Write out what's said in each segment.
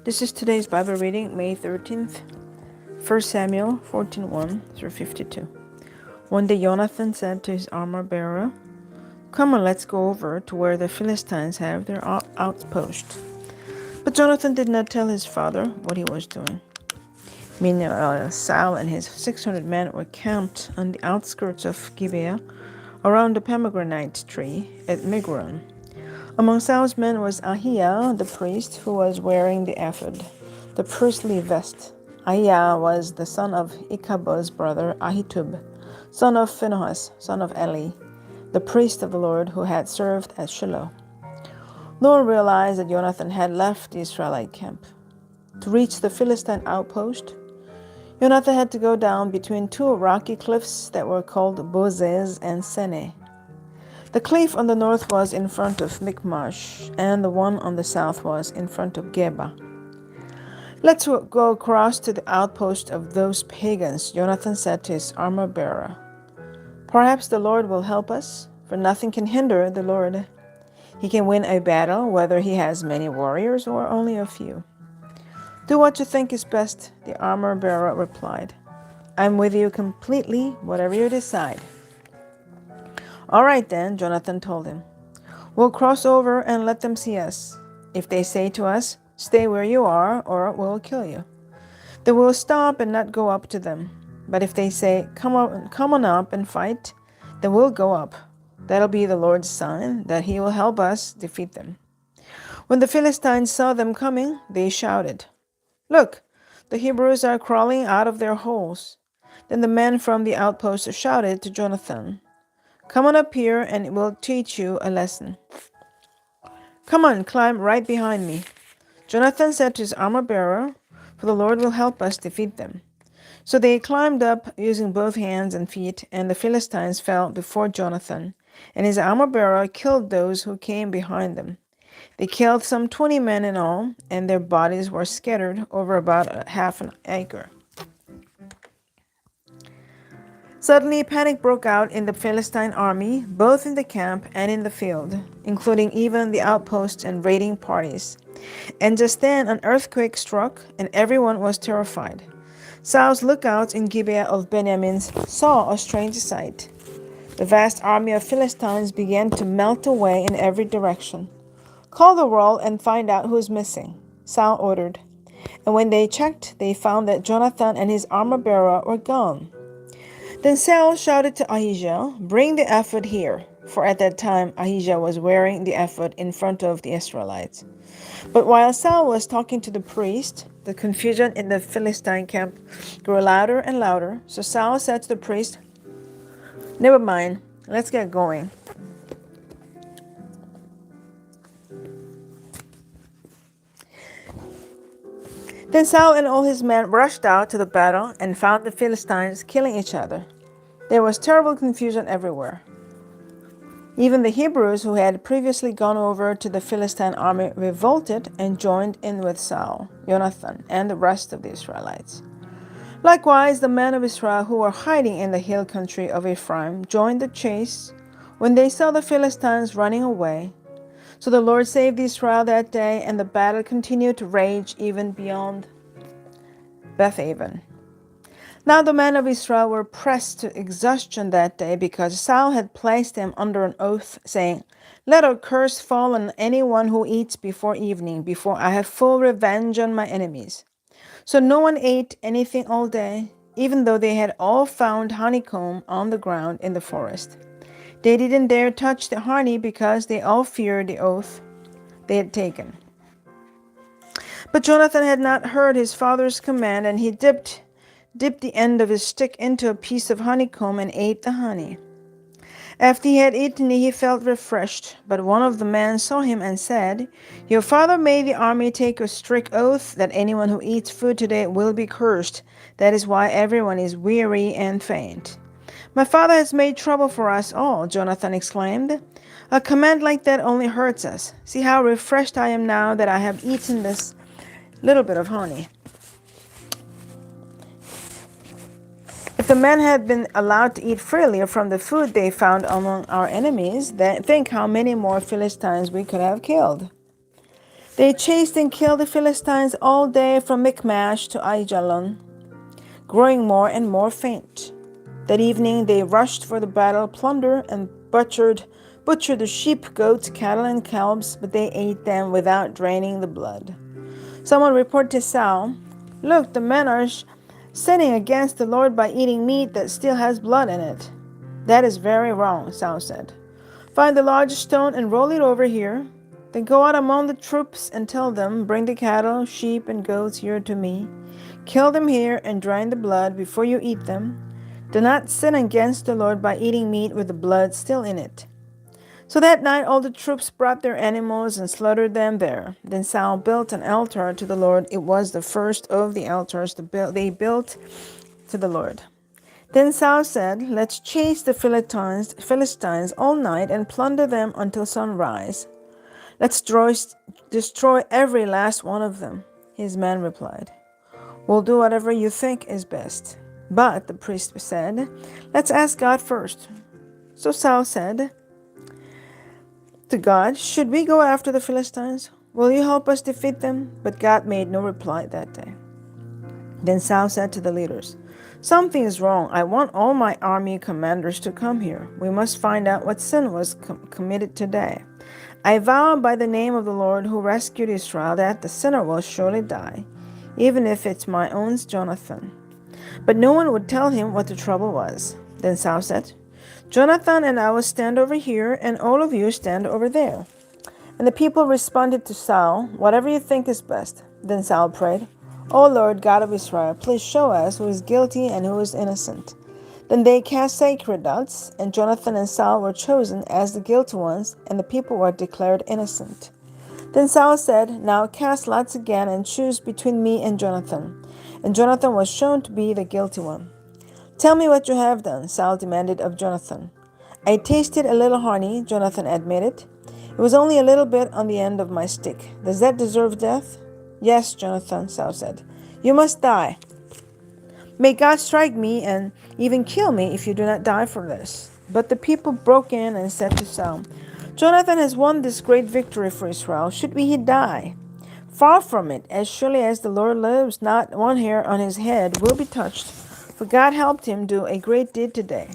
This is today's Bible reading, May 13th, 1 Samuel 14:1 through 52. One day Jonathan said to his armor bearer, "Come on, let's go over to where the Philistines have their outpost." But Jonathan did not tell his father what he was doing. Meanwhile, Saul and his 600 men were camped on the outskirts of Gibeah, around the pomegranate tree at Migron. Among Saul's men was Ahiah, the priest, who was wearing the ephod, the priestly vest. Ahiah was the son of Ichabod's brother Ahitub, son of Phinehas, son of Eli, the priest of the Lord who had served at Shiloh. No one realized that Jonathan had left the Israelite camp. To reach the Philistine outpost, Jonathan had to go down between two rocky cliffs that were called Bozez and Seneh. The cliff on the north was in front of Michmash, and the one on the south was in front of Geba. "Let's go across to the outpost of those pagans," Jonathan said to his armor bearer. "Perhaps the Lord will help us, for nothing can hinder the Lord. He can win a battle, whether he has many warriors or only a few." "Do what you think is best," the armor bearer replied. "I'm with you completely, whatever you decide." "All right then," Jonathan told him. "We'll cross over and let them see us. If they say to us, 'Stay where you are, or we'll kill you,' then we'll stop and not go up to them. But if they say, 'Come on up and fight,' then we'll go up. That'll be the Lord's sign that he will help us defeat them." When the Philistines saw them coming, they shouted, "Look, the Hebrews are crawling out of their holes." Then the men from the outpost shouted to Jonathan, "Come on up here and we'll teach you a lesson." "Come on, climb right behind me," Jonathan said to his armor bearer, "for the Lord will help us defeat them." So they climbed up using both hands and feet, and the Philistines fell before Jonathan, and his armor bearer killed those who came behind them. They killed some 20 men in all, and their bodies were scattered over about half an acre. Suddenly, panic broke out in the Philistine army, both in the camp and in the field, including even the outposts and raiding parties. And just then, an earthquake struck, and everyone was terrified. Saul's lookouts in Gibeah of Benjamin saw a strange sight. The vast army of Philistines began to melt away in every direction. "Call the roll and find out who's missing," Saul ordered. And when they checked, they found that Jonathan and his armor bearer were gone. Then Saul shouted to Ahijah, "Bring the ephod here," for at that time Ahijah was wearing the ephod in front of the Israelites. But while Saul was talking to the priest, the confusion in the Philistine camp grew louder and louder. So Saul said to the priest, "Never mind, let's get going." Then Saul and all his men rushed out to the battle and found the Philistines killing each other. There was terrible confusion everywhere. Even the Hebrews who had previously gone over to the Philistine army revolted and joined in with Saul, Jonathan, and the rest of the Israelites. Likewise, the men of Israel who were hiding in the hill country of Ephraim joined the chase when they saw the Philistines running away. So the Lord saved Israel that day, and the battle continued to rage even beyond Bethaven. Now the men of Israel were pressed to exhaustion that day because Saul had placed them under an oath, saying, "Let a curse fall on anyone who eats before evening, before I have full revenge on my enemies." So no one ate anything all day, even though they had all found honeycomb on the ground in the forest. They didn't dare touch the honey because they all feared the oath they had taken. But Jonathan had not heard his father's command, and he dipped the end of his stick into a piece of honeycomb and ate the honey. After he had eaten it, he felt refreshed, but one of the men saw him and said, "Your father made the army take a strict oath that anyone who eats food today will be cursed. That is why everyone is weary and faint." "My father has made trouble for us all," Jonathan exclaimed. "A command like that only hurts us. See how refreshed I am now that I have eaten this little bit of honey." If the men had been allowed to eat freely from the food they found among our enemies, then think how many more Philistines we could have killed. They chased and killed the Philistines all day from Michmash to Aijalon, growing more and more faint. That evening they rushed for the battle, plundered and butchered the sheep, goats, cattle, and calves, but they ate them without draining the blood. Someone reported to Saul, "Look, the men are sinning against the Lord by eating meat that still has blood in it." "That is very wrong," Saul said. "Find the largest stone and roll it over here. Then go out among the troops and tell them, 'Bring the cattle, sheep, and goats here to me. Kill them here and drain the blood before you eat them. Do not sin against the Lord by eating meat with the blood still in it.'" So that night all the troops brought their animals and slaughtered them there. Then Saul built an altar to the Lord. It was the first of the altars they built to the Lord. Then Saul said, "Let's chase the Philistines all night and plunder them until sunrise. Let's destroy every last one of them." His men replied, "We'll do whatever you think is best." But the priest said, "Let's ask God first." So Saul said to God, "Should we go after the Philistines? Will you help us defeat them?" But God made no reply that day. Then Saul said to the leaders, "Something is wrong. I want all my army commanders to come here. We must find out what sin was committed today. I vow by the name of the Lord who rescued Israel that the sinner will surely die, even if it's my own Jonathan." But no one would tell him what the trouble was. Then Saul said, "Jonathan and I will stand over here, and all of you stand over there." And the people responded to Saul, "Whatever you think is best." Then Saul prayed, "O Lord God of Israel, please show us who is guilty and who is innocent." Then they cast sacred lots, and Jonathan and Saul were chosen as the guilty ones, and the people were declared innocent. Then Saul said, "Now cast lots again and choose between me and Jonathan." And Jonathan was shown to be the guilty one. "Tell me what you have done," Saul demanded of Jonathan. "I tasted a little honey," Jonathan admitted. "It was only a little bit on the end of my stick. Does that deserve death?" "Yes, Jonathan," Saul said. "You must die. May God strike me and even kill me if you do not die for this." But the people broke in and said to Saul, "Jonathan has won this great victory for Israel. Should he die? Far from it. As surely as the Lord lives, not one hair on his head will be touched, for God helped him do a great deed today."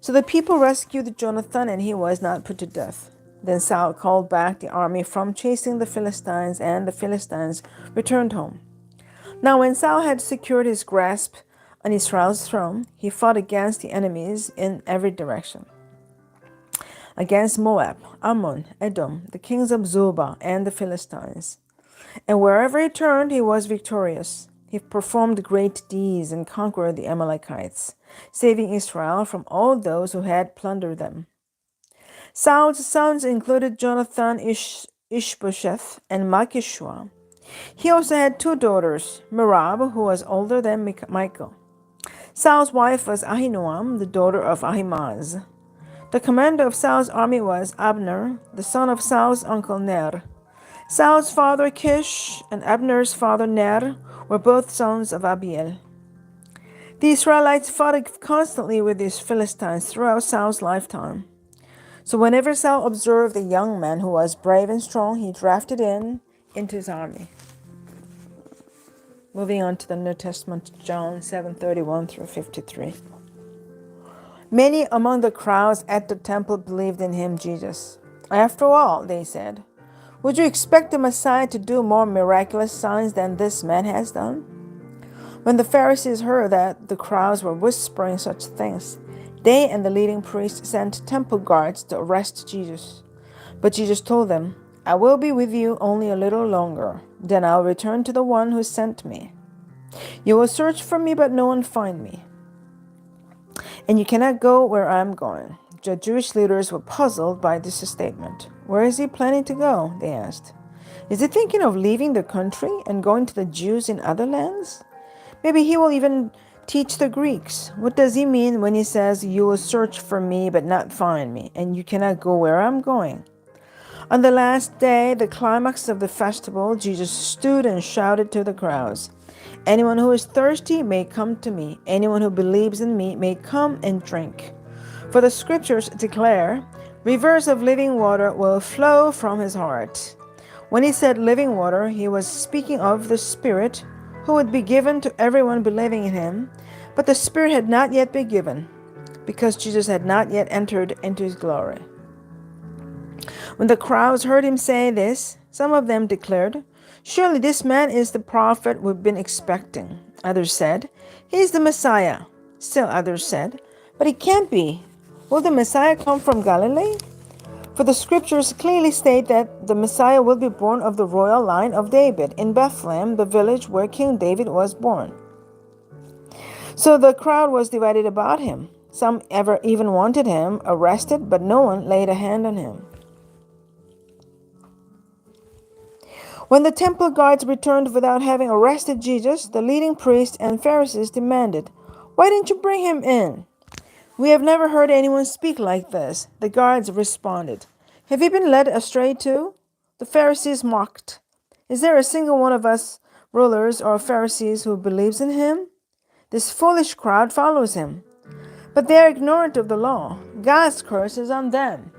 So the people rescued Jonathan, and he was not put to death. Then Saul called back the army from chasing the Philistines, and the Philistines returned home. Now when Saul had secured his grasp on Israel's throne, he fought against the enemies in every direction. Against Moab, Ammon, Edom, the kings of Zobah, and the Philistines. And wherever he turned, he was victorious. He performed great deeds and conquered the Amalekites, saving Israel from all those who had plundered them. Saul's sons included Jonathan, Ishbosheth, and Malchishua. He also had two daughters, Merab, who was older than Michal. Saul's wife was Ahinoam, the daughter of Ahimaaz. The commander of Saul's army was Abner, the son of Saul's uncle Ner. Saul's father Kish and Abner's father Ner were both sons of Abiel. The Israelites fought constantly with these Philistines throughout Saul's lifetime. So whenever Saul observed a young man who was brave and strong, he drafted into his army. Moving on to the New Testament, John 7:31 through 53. Many among the crowds at the temple believed in him, Jesus. "After all," they said, "would you expect the Messiah to do more miraculous signs than this man has done?" When the Pharisees heard that the crowds were whispering such things, they and the leading priests sent temple guards to arrest Jesus. But Jesus told them, "I will be with you only a little longer. Then I'll return to the one who sent me. You will search for me, but no one find me. And you cannot go where I'm going." The Jewish leaders were puzzled by this statement. "Where is he planning to go?" they asked. "Is he thinking of leaving the country and going to the Jews in other lands? Maybe he will even teach the Greeks. What does he mean when he says, 'You will search for me but not find me, and you cannot go where I'm going'?" On the last day, the climax of the festival, Jesus stood and shouted to the crowds, "Anyone who is thirsty may come to me. Anyone who believes in me may come and drink. For the scriptures declare, rivers of living water will flow from his heart." When he said living water, he was speaking of the Spirit who would be given to everyone believing in him, but the Spirit had not yet been given, because Jesus had not yet entered into his glory. When the crowds heard him say this, some of them declared, "Surely this man is the prophet we've been expecting." Others said, "He is the Messiah." Still others said, "But he can't be. Will the Messiah come from Galilee? For the scriptures clearly state that the Messiah will be born of the royal line of David in Bethlehem, the village where King David was born." So the crowd was divided about him. Some even wanted him arrested, but no one laid a hand on him. When the temple guards returned without having arrested Jesus, the leading priests and Pharisees demanded, "Why didn't you bring him in?" "We have never heard anyone speak like this," the guards responded. "Have you been led astray too?" The Pharisees mocked. "Is there a single one of us rulers or Pharisees who believes in him? This foolish crowd follows him. But they are ignorant of the law. God's curse is on them."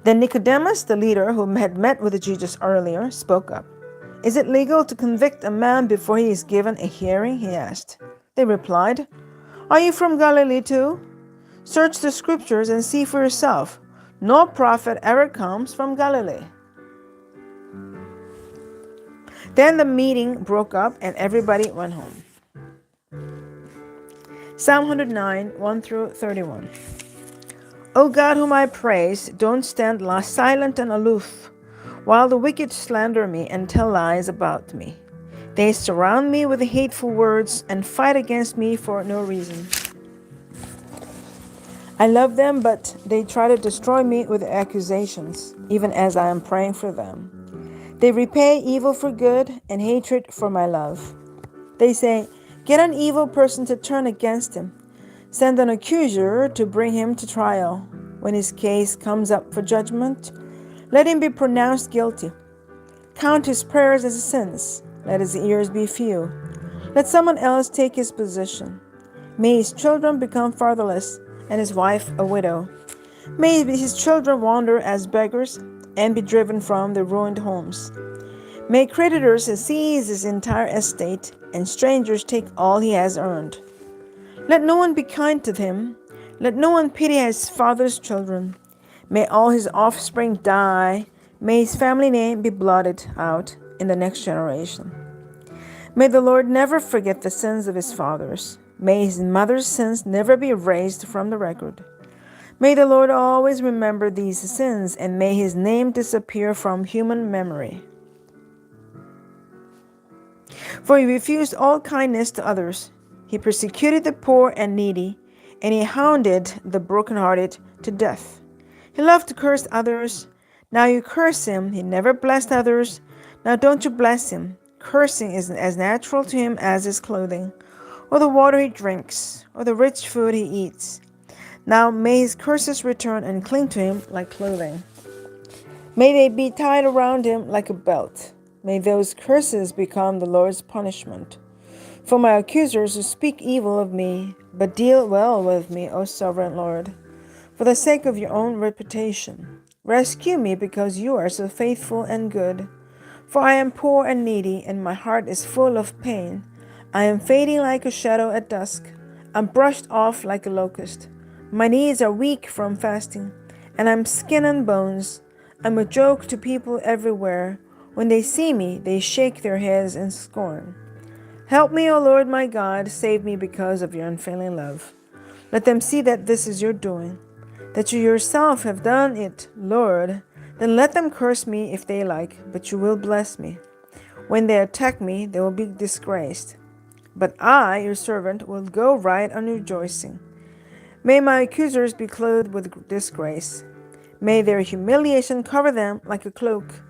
Then Nicodemus, the leader who had met with Jesus earlier, spoke up. "Is it legal to convict a man before he is given a hearing?" he asked. They replied, "Are you from Galilee too? Search the scriptures and see for yourself. No prophet ever comes from Galilee." Then the meeting broke up and everybody went home. Psalm 109, 1 through 31. O God, whom I praise, don't stand silent and aloof, while the wicked slander me and tell lies about me. They surround me with hateful words and fight against me for no reason. I love them, but they try to destroy me with accusations, even as I am praying for them. They repay evil for good and hatred for my love. They say, "Get an evil person to turn against him. Send an accuser to bring him to trial. When his case comes up for judgment, let him be pronounced guilty. Count his prayers as sins. Let his ears be few. Let someone else take his position. May his children become fatherless and his wife a widow. May his children wander as beggars and be driven from their ruined homes. May creditors seize his entire estate and strangers take all he has earned. Let no one be kind to him. Let no one pity his father's children. May all his offspring die. May his family name be blotted out in the next generation. May the Lord never forget the sins of his fathers. May his mother's sins never be erased from the record. May the Lord always remember these sins, and may his name disappear from human memory. For he refused all kindness to others. He persecuted the poor and needy, and he hounded the brokenhearted to death. He loved to curse others. Now you curse him. He never blessed others. Now don't you bless him. Cursing is as natural to him as his clothing, or the water he drinks, or the rich food he eats. Now may his curses return and cling to him like clothing. May they be tied around him like a belt. May those curses become the Lord's punishment. For my accusers who speak evil of me, but deal well with me, O sovereign Lord, for the sake of your own reputation. Rescue me because you are so faithful and good. For I am poor and needy, and my heart is full of pain. I am fading like a shadow at dusk. I'm brushed off like a locust. My knees are weak from fasting, and I'm skin and bones. I'm a joke to people everywhere. When they see me, they shake their heads in scorn. Help me, O Lord my God, save me because of your unfailing love. Let them see that this is your doing, that you yourself have done it, Lord. Then let them curse me if they like, but you will bless me. When they attack me, they will be disgraced. But I, your servant, will go right on rejoicing. May my accusers be clothed with disgrace. May their humiliation cover them like a cloak.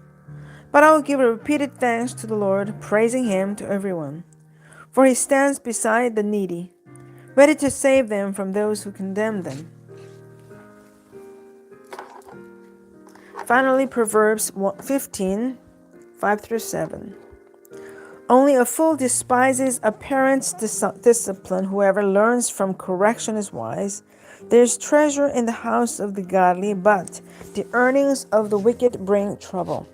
But I will give repeated thanks to the Lord, praising him to everyone. For he stands beside the needy, ready to save them from those who condemn them. Finally, Proverbs 15, 5 through 7. Only a fool despises a parent's discipline. Whoever learns from correction is wise. There is treasure in the house of the godly, but the earnings of the wicked bring trouble.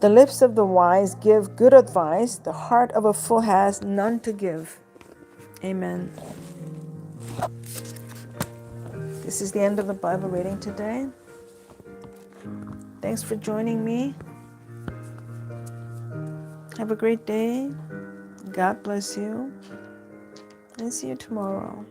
The lips of the wise give good advice. The heart of a fool has none to give. Amen. This is the end of the Bible reading today. Thanks for joining me. Have a great day. God bless you. And see you tomorrow.